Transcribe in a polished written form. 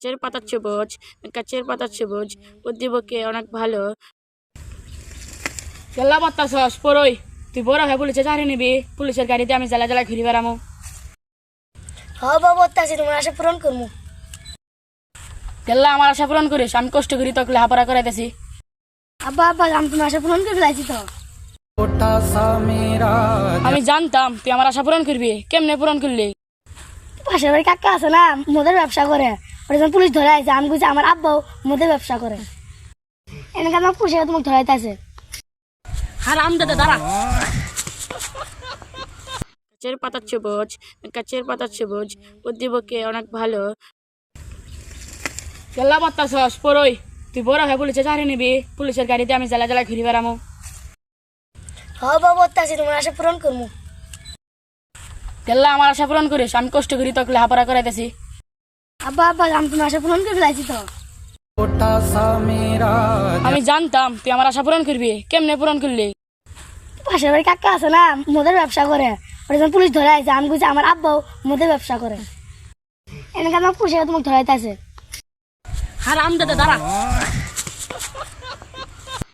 গাছের পাতা সবুজ, গাছের পাতা সবুজ, বুদ্ধিপক্ষে অনেক ভালো। গেল্লা পাত্তা সস পরই তুই বড় হয়ে পুলিশে চাকরি নিবি, পুলিশের গাড়িতে আমি জ্বালা জ্বালা ঘুরি বেড়ামো। হ্যাঁ বাবা বলতেছি তোমার আশা পূরণ করবো। গেল্লা আমার আশা পূরণ করিস, আমি কষ্ট করি তোকে লেখাপড়া করাইতেছি। আব্বা আব্বা আমি তোমার আশা পূরণ করে ফেলাইছি তো। আমি জানতাম তুই আমার আশা পূরণ করবি, কেমনে পূরণ করলি? পাশের বাড়ি কাকা আছে না, মদের ব্যবসা করে, ওটা যখন পুলিশ ধরে আছে আমি বুঝছি আমার আব্বাও মদের ব্যবসা করে, এনেকে আমার পুলিশে তোমাকে ধরাইতেছে। হারাম দাদা দাঁড়া। গাছের পাতা সবুজ, গাছের পাতা সবুজ, বুদ্ধিপক্ষে অনেক ভালো। গেল্লা পাত্তা সস পরই তুই বড় হয়ে পুলিশে চাকরি নিবি, পুলিশের গাড়িতে আমি জ্বালা জ্বালা ঘুরি বেড়ামো। হ্যাঁ বাবা বলতেছি তোমার আশা পূরণ করবো। গেল্লা আমার আশা পূরণ করিস, আমি কষ্ট করি তোকে লেখাপড়া করাইতেছি। আব্বা আব্বা আমি তোমার আশা পূরণ করে ফেলাইছি তো। আমি জানতাম তুই আমার আশা পূরণ করবি, কেমনে পূরণ করলি? পাশের বাড়ি কাকা আছে না, মদের ব্যবসা করে, ওটা যখন পুলিশ ধরে আছে আমি বুঝছি আমার আব্বাও মদের ব্যবসা করে, এনেকে আমার পুলিশে তোমাকে ধরাইতেছে। হারাম দাদা দাঁড়া।